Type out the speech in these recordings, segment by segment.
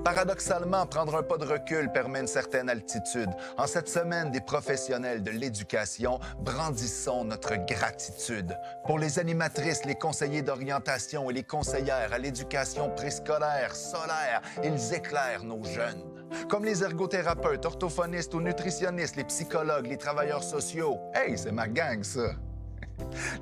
Paradoxalement, prendre un pas de recul permet une certaine altitude. En cette semaine des professionnels de l'éducation, brandissons notre gratitude. Pour les animatrices, les conseillers d'orientation et les conseillères à l'éducation préscolaire, solaire, ils éclairent nos jeunes. Comme les ergothérapeutes, orthophonistes ou nutritionnistes, les psychologues, les travailleurs sociaux. Hey, c'est ma gang, ça!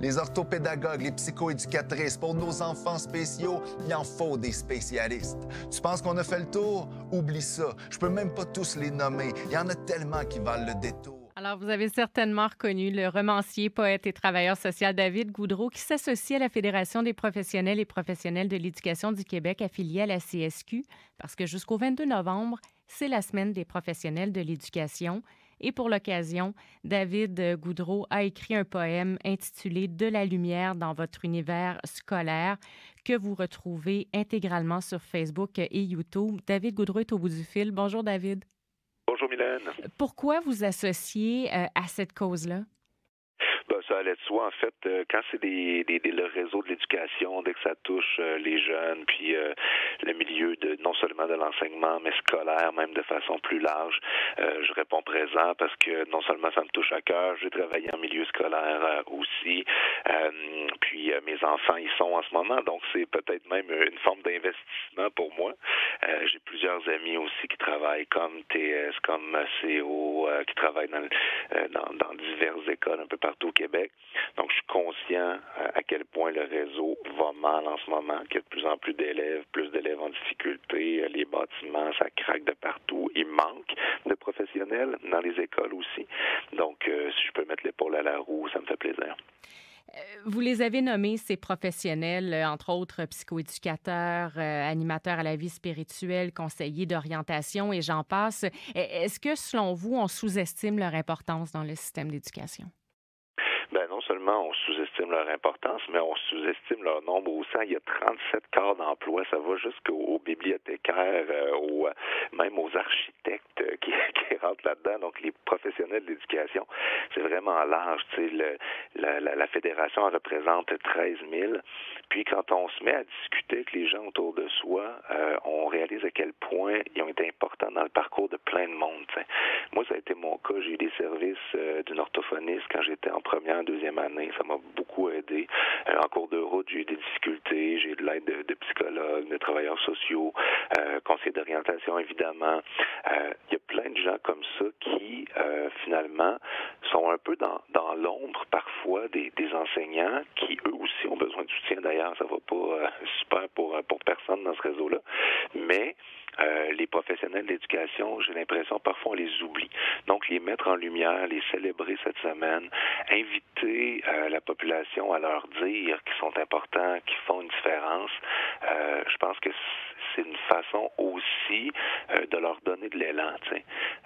Les orthopédagogues, les psychoéducatrices, pour nos enfants spéciaux, il en faut des spécialistes. Tu penses qu'on a fait le tour? Oublie ça. Je peux même pas tous les nommer. Il y en a tellement qui valent le détour. Alors, vous avez certainement reconnu le romancier, poète et travailleur social David Goudreau qui s'associe à la Fédération des professionnels et professionnels de l'éducation du Québec affiliée à la CSQ parce que jusqu'au 22 novembre, c'est la semaine des professionnels de l'éducation. Et pour l'occasion, David Goudreau a écrit un poème intitulé « De la lumière dans votre univers scolaire » que vous retrouvez intégralement sur Facebook et YouTube. David Goudreau est au bout du fil. Bonjour, David. Bonjour Mylène. Pourquoi vous associez à cette cause-là? Ça allait de soi, en fait, quand c'est le réseau de l'éducation, dès que ça touche les jeunes, puis le milieu non seulement de l'enseignement, mais scolaire, même de façon plus large, je réponds présent parce que non seulement ça me touche à cœur, j'ai travaillé en milieu scolaire aussi, puis mes enfants y sont en ce moment, donc c'est peut-être même une forme d'investissement pour moi. J'ai plusieurs amis aussi qui travaillent comme TS, comme CO, qui travaillent dans diverses écoles un peu partout au Québec. Donc, je suis conscient à quel point le réseau va mal en ce moment, qu'il y a de plus en plus d'élèves en difficulté, les bâtiments, ça craque de partout. Il manque de professionnels dans les écoles aussi. Donc, si je peux mettre l'épaule à la roue, ça me fait plaisir. Vous les avez nommés, ces professionnels, entre autres psychoéducateurs, animateurs à la vie spirituelle, conseillers d'orientation et j'en passe. Est-ce que, selon vous, on sous-estime leur importance dans le système d'éducation? Non seulement on sous-estime leur importance, mais on sous-estime leur nombre au sein. Il y a 37 quarts d'emploi. Ça va jusqu'aux bibliothécaires, même aux architectes qui rentrent là-dedans. Donc, les professionnels de l'éducation, c'est vraiment large. Tu sais, la fédération elle représente 13 000. Puis, quand on se met à discuter avec les gens autour de soi, on réalise à quel point ils ont été importants dans le parcours de plein de monde. Tu sais. Moi, ça a été mon cas. J'ai eu des services d'une orthophoniste quand j'étais en première, deuxième année. Ça m'a beaucoup aidé. En cours de route, j'ai eu des difficultés. J'ai eu de l'aide de psychologues, de travailleurs sociaux, conseillers d'orientation, évidemment. Il y a plein de gens comme ça qui, finalement, sont un peu dans l'ombre, parfois, des enseignants qui, eux aussi, ont besoin de soutien. D'ailleurs, ça va pas super pour personne dans ce réseau-là. Mais les professionnels de l'éducation, j'ai l'impression, parfois, on les oublie. Donc, les mettre en lumière, les célébrer cette semaine, inviter la population à leur dire qu'ils sont importants, qu'ils font une différence, je pense que c'est une façon aussi de leur donner de l'élan.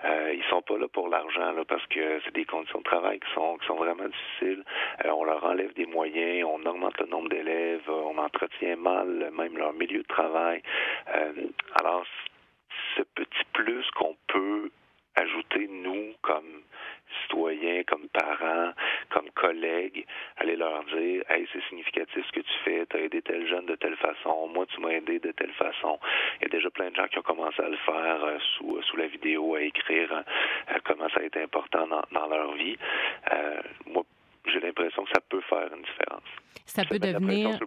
Ils sont pas là pour l'argent, là, parce que c'est des conditions de travail qui sont vraiment difficiles. On leur enlève des moyens, on augmente le nombre d'élèves, on entretient mal même leur milieu de travail. Alors, ce petit plus qu'on peut ajouter, nous, comme citoyens, comme parents, comme collègues, aller leur dire « Hey, c'est significatif ce que tu fais, tu as aidé tel jeune de telle façon, moi tu m'as aidé de telle façon ». Il y a déjà plein de gens qui ont commencé à le faire sous la vidéo, à écrire comment ça a été important dans leur vie. Moi, j'ai l'impression que ça peut faire une différence. Ça peut devenir...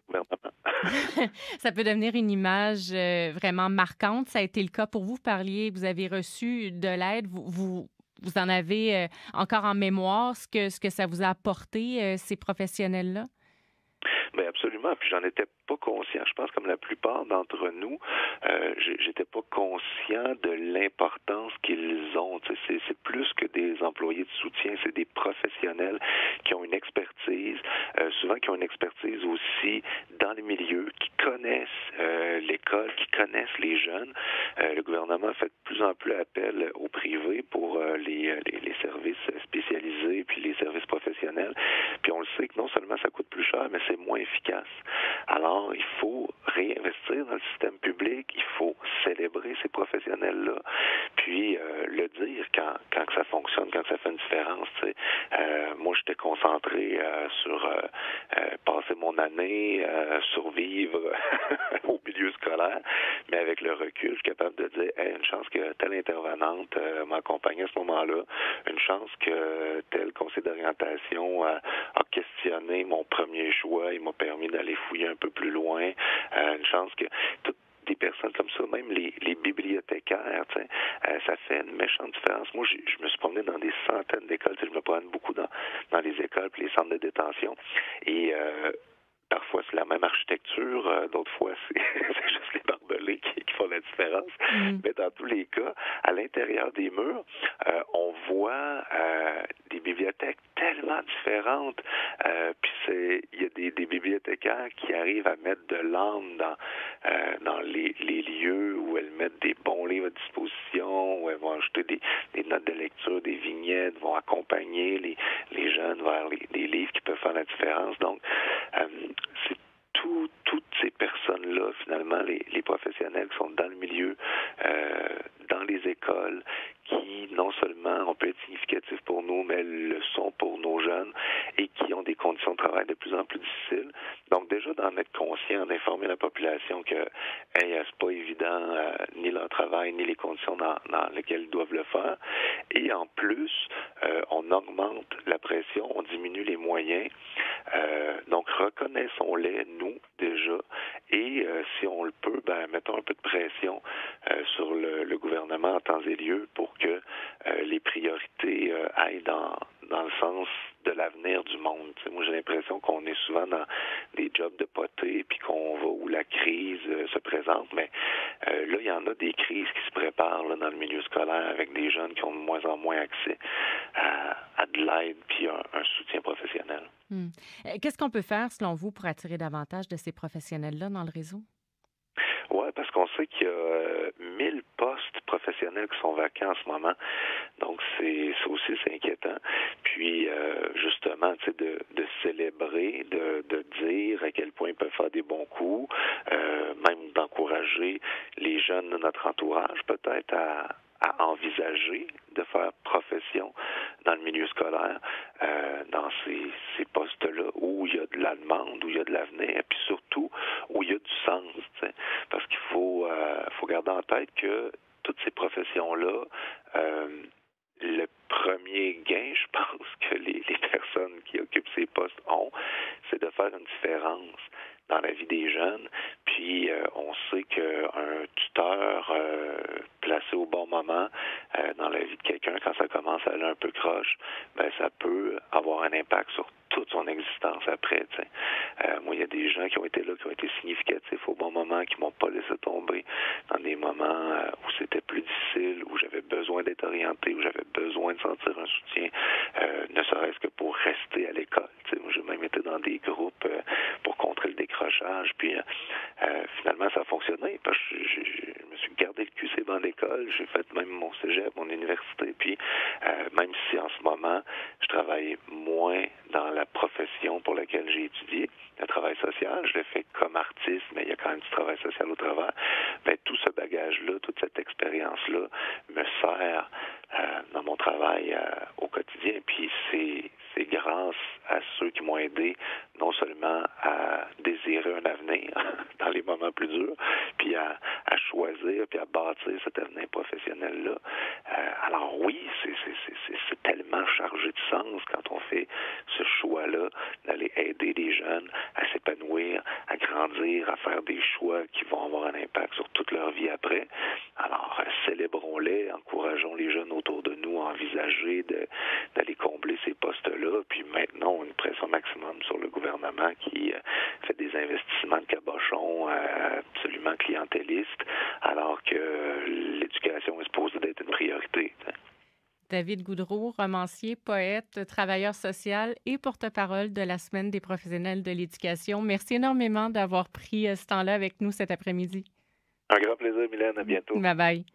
Ça peut devenir une image vraiment marquante. Ça a été le cas pour vous. Vous parliez, vous avez reçu de l'aide. Vous en avez encore en mémoire ce que ça vous a apporté, ces professionnels-là? Bien, absolument. Puis j'en étais pas conscient. Je pense comme la plupart d'entre nous, j'étais pas conscient de l'importance qu'ils ont. Tu sais, c'est plus que des employés de soutien, c'est des professionnels qui ont une expertise, souvent qui ont une expertise aussi dans les milieux, qui connaissent l'école, qui connaissent les jeunes. Le gouvernement fait de plus en plus appel au privé pour les services spécialisés puis les services professionnels. Puis on le sait que non seulement ça coûte plus cher, mais c'est moins efficace. Alors, il faut réinvestir dans le système public, il faut célébrer ces professionnels-là, puis le dire quand ça fonctionne, quand ça fait une différence. Moi, j'étais concentré sur passer mon année, survivre au milieu scolaire, mais avec le recul, je suis capable de dire, hey, une chance que telle intervenante m'accompagnait à ce moment-là, une chance que tel conseiller d'orientation a questionné mon premier choix, il m'a permis d'aller fouiller un peu plus loin, une chance que des personnes comme ça, même les bibliothécaires, ça fait une méchante différence. Moi, je me suis promené dans des centaines d'écoles, je me promène beaucoup dans les écoles et les centres de détention, et parfois c'est la même architecture, d'autres fois c'est juste les barbelés qui font la différence. Mais dans tous les cas, à l'intérieur des murs, on voit des bibliothèques tellement différentes. Puis il y a des bibliothécaires qui arrivent à mettre de l'âme dans les lieux où elles mettent des bons livres à disposition, où elles vont ajouter des notes de lecture, des vignettes, vont accompagner les jeunes vers les livres qui peuvent faire la différence. Donc, c'est toutes ces personnes-là, finalement, les professionnels qui sont dans le milieu, dans les écoles, qui non seulement ont pu être significatifs pour nous, mais le sont pour nos jeunes et qui ont des conditions de travail de plus en plus difficiles. Donc déjà d'en être conscient, d'informer la population que c'est pas évident ni leur travail, ni les conditions dans lesquelles ils doivent le faire. Et en plus, on augmente la pression, on diminue les moyens. Donc reconnaissons-les, nous, déjà, et si on le peut, mettons un peu de pression sur le gouvernement en temps et lieu pour que les priorités aillent dans le sens de l'avenir du monde. T'sais, moi, j'ai l'impression qu'on est souvent dans des jobs de poté, puis qu'on va où la crise se présente, mais là, il y en a des crises qui se préparent là, dans le milieu scolaire avec des jeunes qui ont de moins en moins accès à de l'aide puis un soutien professionnel. Qu'est-ce qu'on peut faire, selon vous, pour attirer davantage de ces professionnels-là dans le réseau? Oui, parce qu'on sait qu'il y a 1000 postes professionnels qui sont vacants en ce moment. Donc, ça aussi, c'est inquiétant. Puis, justement, de célébrer, de dire à quel point ils peuvent faire des bons coups, même d'encourager les jeunes de notre entourage, peut-être, à envisager de faire profession dans le milieu scolaire, dans ces postes-là où il y a de la demande, où il y a de l'avenir, et puis surtout où il y a du sens. T'sais. Parce qu'il faut garder en tête que toutes ces professions-là, le premier gain, je pense, que les personnes qui occupent ces postes ont, c'est de faire une différence dans la vie des jeunes. Puis, on sait qu'un tuteur placé au bon moment dans la vie de quelqu'un, quand ça commence à aller un peu croche, ça peut avoir un impact sur toute son existence après. Moi, il y a des gens qui ont été là, qui ont été significatifs au bon moment, qui m'ont pas laissé tomber dans des moments où c'était plus difficile, où j'avais besoin d'être orienté, où j'avais besoin de sentir un soutien, ne serait-ce que pour rester à l'école. Moi, j'ai même été dans des groupes pour contrer le décrochage, puis finalement, ça a fonctionné, parce que je me suis gardé le cul sur les bancs d'école, j'ai fait même mon cégep, mon université, puis même si en ce moment, je travaille moins dans la profession pour laquelle j'ai étudié, le travail social, je l'ai fait comme artiste, mais il y a quand même du travail social au travers. Tout ce bagage-là, toute cette expérience-là me sert dans mon travail au quotidien. Puis c'est grâce à ceux qui m'ont aidé non seulement à désirer un avenir dans les moments plus durs, puis à choisir, puis à bâtir cet avenir professionnel-là. Alors oui, c'est tellement chargé de sens quand on fait ce choix-là d'aller aider les jeunes à s'épanouir, à grandir, à faire des choix qui vont avoir un impact sur toute leur vie après. Alors, célébrons-les, encourageons les jeunes autour de nous à envisager d'aller combler ces postes-là. Puis maintenant, une pression maximum sur le gouvernement qui fait des investissements de cabochon absolument clientélistes, alors que l'éducation est supposée d'être une priorité. David Goudreau, romancier, poète, travailleur social et porte-parole de la Semaine des professionnels de l'éducation. Merci énormément d'avoir pris ce temps-là avec nous cet après-midi. Un grand plaisir, Mylène. À bientôt. Bye-bye.